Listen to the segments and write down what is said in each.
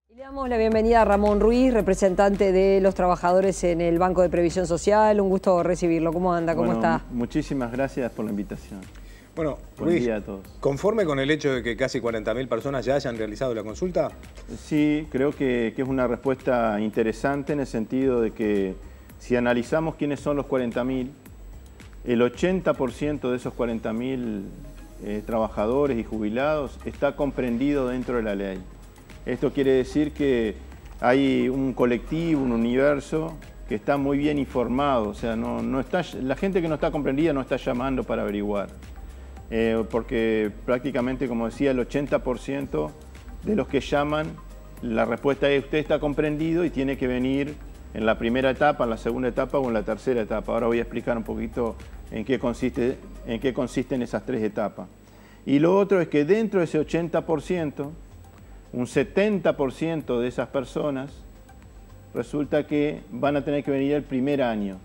Le damos la bienvenida a Ramón Ruiz, representante de los trabajadores en el Banco de Previsión Social. Un gusto recibirlo. ¿Cómo anda? ¿Cómo está? Muchísimas gracias por la invitación. Bueno, buen Ruiz, día a todos. ¿Conforme con el hecho de que casi 40.000 personas ya hayan realizado la consulta? Sí, creo que es una respuesta interesante en el sentido de que si analizamos quiénes son los 40.000, el 80% de esos 40.000 trabajadores y jubilados está comprendido dentro de la ley. Esto quiere decir que hay un colectivo, un universo que está muy bien informado, o sea, la gente que no está comprendida no está llamando para averiguar, porque prácticamente, como decía, el 80% de los que llaman, la respuesta es: usted está comprendido y tiene que venir en la primera etapa, en la segunda etapa o en la tercera etapa. Ahora voy a explicar un poquito en qué consisten esas tres etapas. Y lo otro es que dentro de ese 80%, un 70% de esas personas resulta que van a tener que venir el primer año,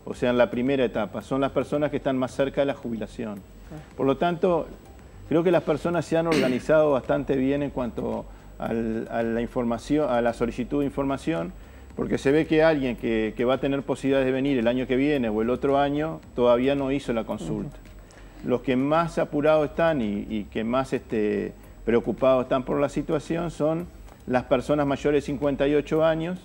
o sea, en la primera etapa. Son las personas que están más cerca de la jubilación. Por lo tanto, creo que las personas se han organizado bastante bien en cuanto a la información, a la solicitud de información, porque se ve que alguien que va a tener posibilidades de venir el año que viene o el otro año todavía no hizo la consulta. Los que más apurados están y que más preocupados están por la situación son las personas mayores de 58 años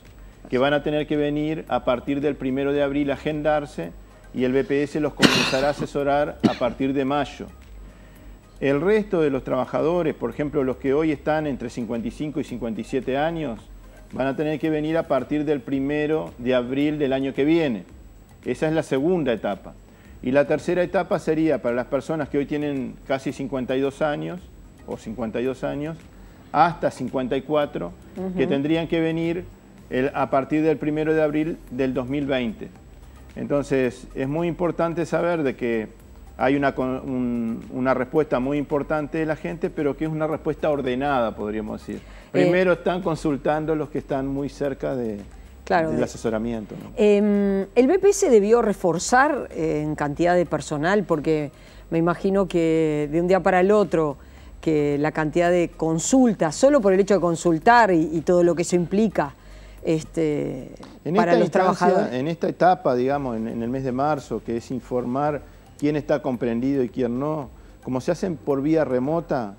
que van a tener que venir a partir del 1 de abril a agendarse, y el BPS los comenzará a asesorar a partir de mayo. El resto de los trabajadores, por ejemplo, los que hoy están entre 55 y 57 años, van a tener que venir a partir del 1 de abril del año que viene. Esa es la segunda etapa. Y la tercera etapa sería para las personas que hoy tienen casi 52 años, o 52 años, hasta 54, que tendrían que venir a partir del 1 de abril del 2020. Entonces, es muy importante saber de que hay una respuesta muy importante de la gente, pero que es una respuesta ordenada, podríamos decir. Primero están consultando los que están muy cerca del asesoramiento, ¿no? El BPS debió reforzar en cantidad de personal, porque me imagino que de un día para el otro, que la cantidad de consultas, solo por el hecho de consultar y todo lo que eso implica para los trabajadores. En esta etapa, digamos, en el mes de marzo, que es informar quién está comprendido y quién no, como se hacen por vía remota,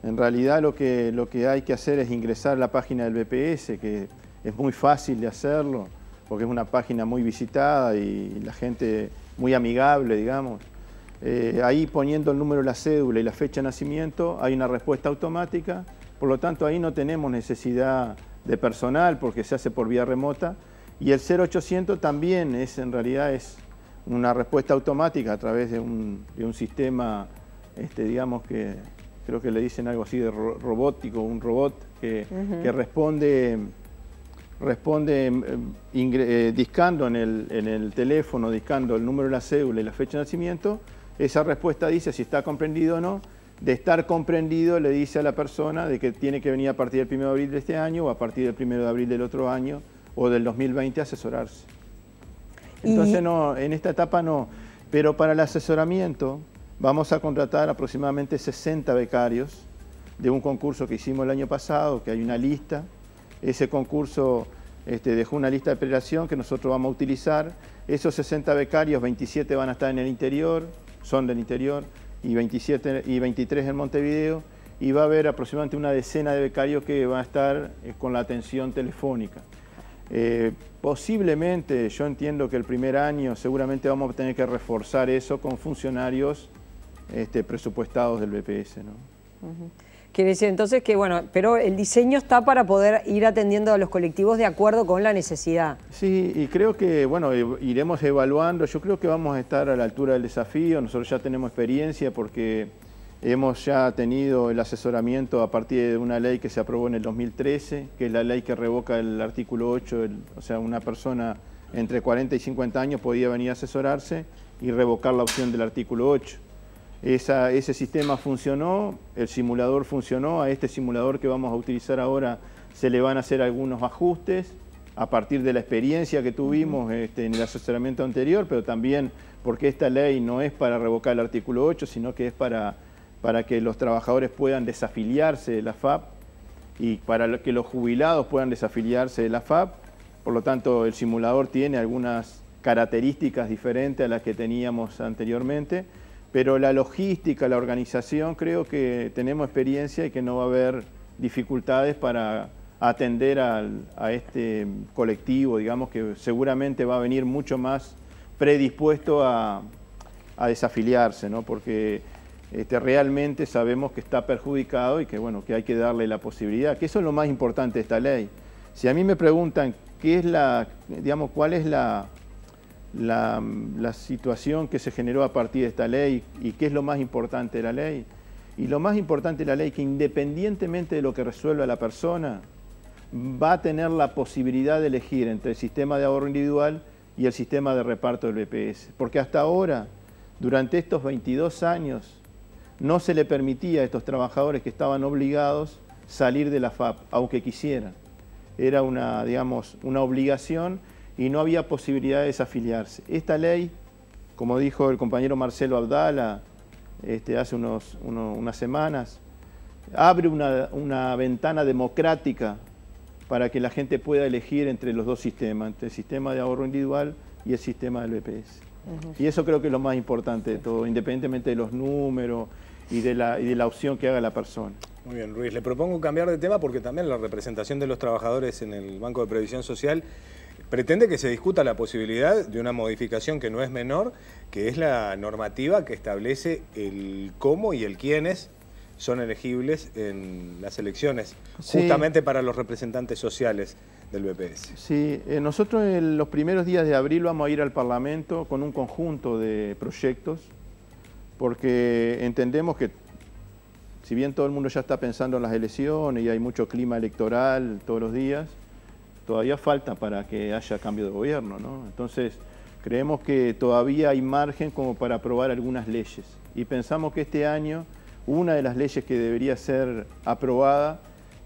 en realidad lo que hay que hacer es ingresar a la página del BPS, que es muy fácil de hacerlo, porque es una página muy visitada y la gente muy amigable, digamos. Ahí, poniendo el número de la cédula y la fecha de nacimiento, hay una respuesta automática. Por lo tanto, ahí no tenemos necesidad de personal porque se hace por vía remota. Y el 0800 también en realidad es una respuesta automática a través de un sistema, digamos, que creo que le dicen algo así de robótico, un robot que responde discando en el teléfono, discando el número de la cédula y la fecha de nacimiento. Esa respuesta dice si está comprendido o no. De estar comprendido, le dice a la persona de que tiene que venir a partir del 1 de abril de este año o a partir del 1 de abril del otro año o del 2020 a asesorarse. Entonces, no, en esta etapa no. Pero para el asesoramiento vamos a contratar aproximadamente 60 becarios de un concurso que hicimos el año pasado, que hay una lista. Ese concurso dejó una lista de prelación que nosotros vamos a utilizar. Esos 60 becarios, 27 van a estar en el interior, son del interior, y 23 en Montevideo, y va a haber aproximadamente una decena de becarios que van a estar con la atención telefónica. Posiblemente, yo entiendo que el primer año seguramente vamos a tener que reforzar eso con funcionarios presupuestados del BPS, ¿no? Quiere decir entonces que, bueno, pero el diseño está para poder ir atendiendo a los colectivos de acuerdo con la necesidad. Sí, y creo que, bueno, iremos evaluando. Yo creo que vamos a estar a la altura del desafío. Nosotros ya tenemos experiencia porque hemos ya tenido el asesoramiento a partir de una ley que se aprobó en el 2013, que es la ley que revoca el artículo 8, o sea, una persona entre 40 y 50 años podía venir a asesorarse y revocar la opción del artículo 8. Ese sistema funcionó, el simulador funcionó. A este simulador que vamos a utilizar ahora se le van a hacer algunos ajustes a partir de la experiencia que tuvimos en el asesoramiento anterior, pero también porque esta ley no es para revocar el artículo 8, sino que es para que los trabajadores puedan desafiliarse de la FAP y para que los jubilados puedan desafiliarse de la FAP. Por lo tanto, el simulador tiene algunas características diferentes a las que teníamos anteriormente, pero la logística, la organización, creo que tenemos experiencia y que no va a haber dificultades para atender a este colectivo, digamos, que seguramente va a venir mucho más predispuesto a desafiliarse, ¿no? Porque realmente sabemos que está perjudicado y que, bueno, que hay que darle la posibilidad, que eso es lo más importante de esta ley. Si a mí me preguntan qué es cuál es la situación que se generó a partir de esta ley y qué es lo más importante de la ley, y lo más importante de la ley es que independientemente de lo que resuelva la persona, va a tener la posibilidad de elegir entre el sistema de ahorro individual y el sistema de reparto del BPS. Porque hasta ahora, durante estos 22 años, no se le permitía a estos trabajadores que estaban obligados salir de la FAP, aunque quisieran. Era una obligación y no había posibilidad de desafiliarse. Esta ley, como dijo el compañero Marcelo Abdala hace unas semanas, abre una ventana democrática para que la gente pueda elegir entre los dos sistemas, entre el sistema de ahorro individual y el sistema del BPS. Y eso creo que es lo más importante de todo, independientemente de los números y de la opción que haga la persona. Muy bien, Ruiz. Le propongo cambiar de tema porque también la representación de los trabajadores en el Banco de Previsión Social pretende que se discuta la posibilidad de una modificación que no es menor, que es la normativa que establece el cómo y el quiénes son elegibles en las elecciones, justamente para los representantes sociales del BPS. Sí, nosotros en los primeros días de abril vamos a ir al Parlamento con un conjunto de proyectos, porque entendemos que si bien todo el mundo ya está pensando en las elecciones y hay mucho clima electoral todos los días, todavía falta para que haya cambio de gobierno, ¿no? Entonces, creemos que todavía hay margen como para aprobar algunas leyes. Y pensamos que este año una de las leyes que debería ser aprobada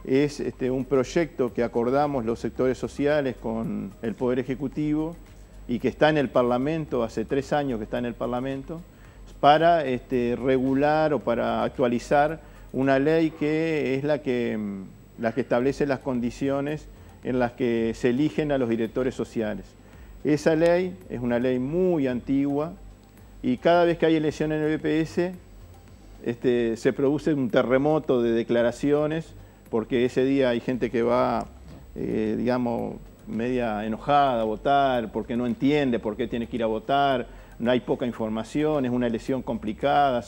es un proyecto que acordamos los sectores sociales con el Poder Ejecutivo y que está en el Parlamento, hace 3 años que está en el Parlamento, para regular o para actualizar una ley que es la que establece las condiciones en las que se eligen a los directores sociales. Esa ley es una ley muy antigua y cada vez que hay elección en el BPS se produce un terremoto de declaraciones porque ese día hay gente que va, media enojada a votar porque no entiende por qué tiene que ir a votar, no hay poca información, es una elección complicada,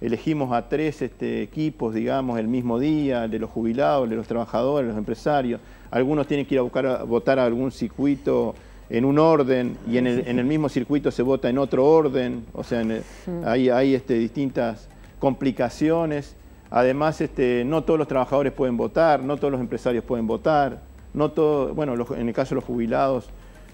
elegimos a 3 equipos, digamos, el mismo día, el de los jubilados, el de los trabajadores, los empresarios. Algunos tienen que ir a votar a algún circuito en un orden y en el mismo circuito se vota en otro orden, o sea, hay distintas complicaciones. Además, no todos los trabajadores pueden votar, no todos los empresarios pueden votar, en el caso de los jubilados,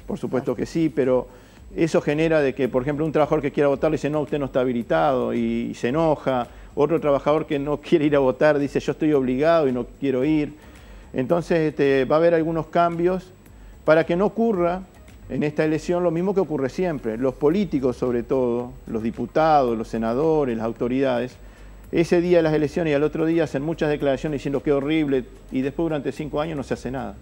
por supuesto que sí, pero eso genera de que, por ejemplo, un trabajador que quiera votar le dice, no, usted no está habilitado y se enoja. Otro trabajador que no quiere ir a votar dice, yo estoy obligado y no quiero ir. Entonces va a haber algunos cambios para que no ocurra en esta elección lo mismo que ocurre siempre. Los políticos, sobre todo, los diputados, los senadores, las autoridades, ese día de las elecciones y al otro día hacen muchas declaraciones diciendo que horrible y después durante 5 años no se hace nada.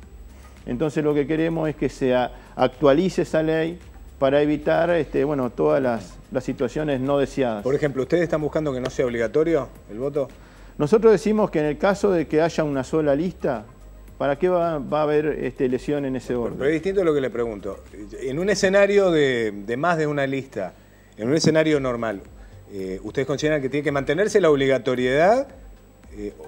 Entonces lo que queremos es que se actualice esa ley para evitar todas las situaciones no deseadas. Por ejemplo, ¿ustedes están buscando que no sea obligatorio el voto? Nosotros decimos que en el caso de que haya una sola lista, ¿para qué va a haber elección en ese orden? Pero es distinto lo que le pregunto. En un escenario de más de una lista, en un escenario normal, ¿ustedes consideran que tiene que mantenerse la obligatoriedad,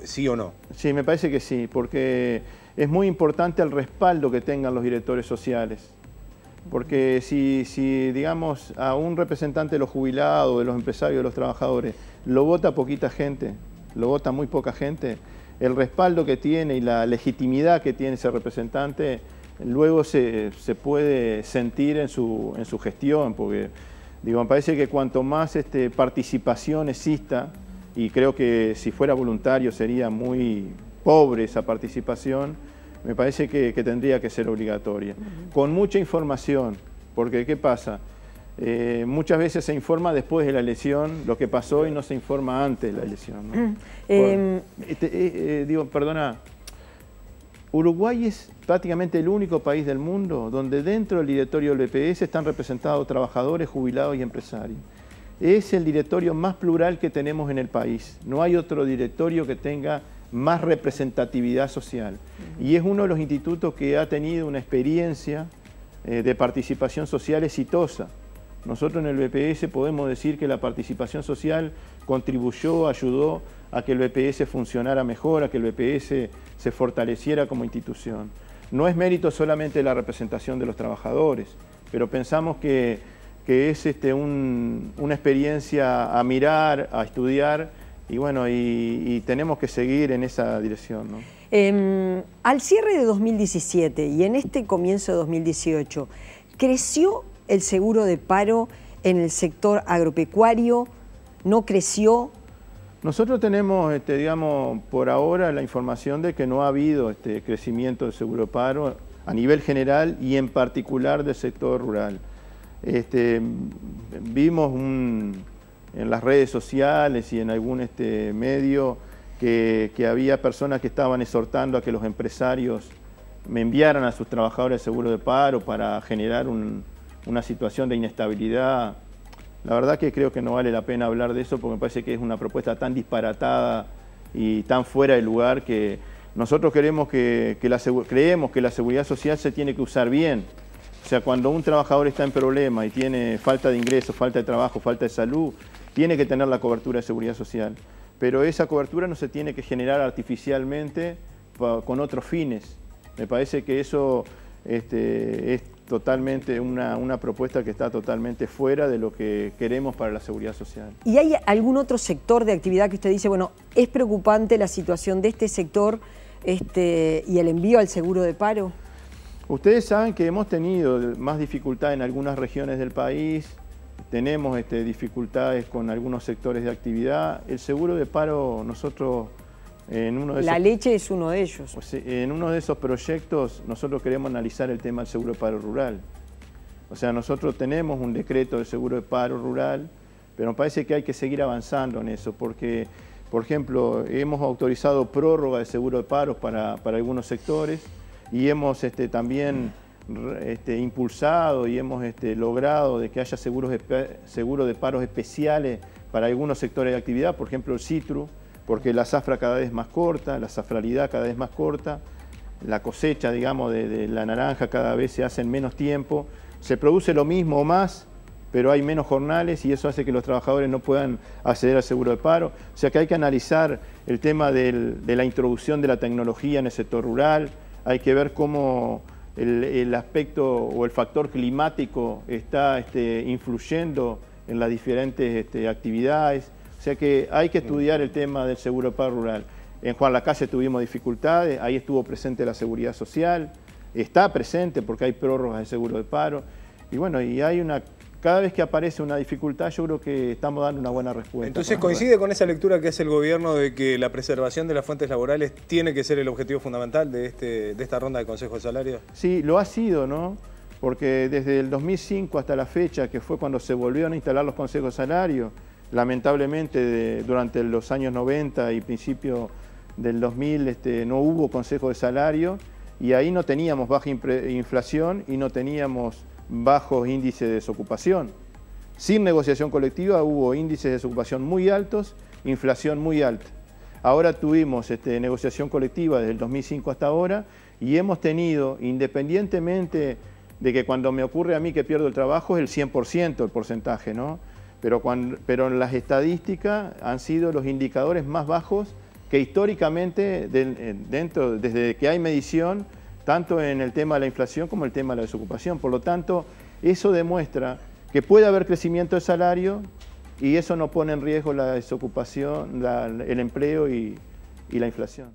sí o no? Sí, me parece que sí, porque es muy importante el respaldo que tengan los directores sociales. Porque si digamos, a un representante de los jubilados, de los empresarios, de los trabajadores, lo vota poquita gente, lo vota muy poca gente, el respaldo que tiene y la legitimidad que tiene ese representante luego se puede sentir en su gestión, porque me parece que cuanto más participación exista, y creo que si fuera voluntario sería muy pobre esa participación, me parece que tendría que ser obligatoria. Con mucha información, porque ¿qué pasa? Muchas veces se informa después de la elección lo que pasó y no se informa antes de la elección, ¿no? Perdona, Uruguay es prácticamente el único país del mundo donde dentro del directorio del BPS están representados trabajadores, jubilados y empresarios. Es el directorio más plural que tenemos en el país. No hay otro directorio que tenga más representatividad social. Y es uno de los institutos que ha tenido una experiencia de participación social exitosa. Nosotros en el BPS podemos decir que la participación social contribuyó, ayudó a que el BPS funcionara mejor, a que el BPS se fortaleciera como institución. No es mérito solamente de la representación de los trabajadores, pero pensamos que es una experiencia a mirar, a estudiar, y bueno, y tenemos que seguir en esa dirección, ¿no? Al cierre de 2017 y en este comienzo de 2018, ¿creció el seguro de paro en el sector agropecuario? ¿No creció? Nosotros tenemos, digamos, por ahora la información de que no ha habido crecimiento del seguro de paro a nivel general y en particular del sector rural. Vimos en las redes sociales y en algún medio que había personas que estaban exhortando a que los empresarios me enviaran a sus trabajadores el seguro de paro para generar una situación de inestabilidad. La verdad que creo que no vale la pena hablar de eso porque me parece que es una propuesta tan disparatada y tan fuera de lugar que nosotros creemos que la seguridad social se tiene que usar bien. O sea, cuando un trabajador está en problema y tiene falta de ingresos, falta de trabajo, falta de salud, tiene que tener la cobertura de seguridad social. Pero esa cobertura no se tiene que generar artificialmente con otros fines. Me parece que eso es totalmente una propuesta que está totalmente fuera de lo que queremos para la seguridad social. ¿Y hay algún otro sector de actividad que usted dice, bueno, es preocupante la situación de este sector y el envío al seguro de paro? Ustedes saben que hemos tenido más dificultad en algunas regiones del país, tenemos dificultades con algunos sectores de actividad. El seguro de paro, nosotros en uno de esos... La leche es uno de ellos. Pues, en uno de esos proyectos nosotros queremos analizar el tema del seguro de paro rural. O sea, nosotros tenemos un decreto de seguro de paro rural, pero me parece que hay que seguir avanzando en eso, porque, por ejemplo, hemos autorizado prórroga de seguro de paro para algunos sectores y hemos también impulsado y hemos logrado de que haya seguros de paros especiales para algunos sectores de actividad, por ejemplo el citru, porque la zafra cada vez más corta, la zafralidad cada vez más corta, la cosecha, digamos, de la naranja cada vez se hace en menos tiempo, se produce lo mismo o más, pero hay menos jornales y eso hace que los trabajadores no puedan acceder al seguro de paro. O sea que hay que analizar el tema de la introducción de la tecnología en el sector rural, hay que ver cómo el aspecto o el factor climático está influyendo en las diferentes actividades. O sea que hay que estudiar el tema del seguro de paro rural. En Juan Lacase tuvimos dificultades, ahí estuvo presente la seguridad social, está presente porque hay prórrogas de seguro de paro. Y bueno, cada vez que aparece una dificultad yo creo que estamos dando una buena respuesta. Entonces coincide con esa lectura que hace el gobierno de que la preservación de las fuentes laborales tiene que ser el objetivo fundamental de esta ronda de consejos de salario. Sí, lo ha sido, ¿no? Porque desde el 2005 hasta la fecha, que fue cuando se volvieron a instalar los consejos de salario, lamentablemente durante los años 90 y principio del 2000 no hubo consejo de salario y ahí no teníamos baja inflación y no teníamos bajos índices de desocupación. Sin negociación colectiva hubo índices de desocupación muy altos, inflación muy alta. Ahora tuvimos negociación colectiva desde el 2005 hasta ahora y hemos tenido, independientemente de que cuando me ocurre a mí que pierdo el trabajo es el 100% el porcentaje, ¿no? Pero en las estadísticas han sido los indicadores más bajos que históricamente, desde que hay medición, tanto en el tema de la inflación como en el tema de la desocupación. Por lo tanto, eso demuestra que puede haber crecimiento de salario y eso no pone en riesgo la desocupación, el empleo y la inflación.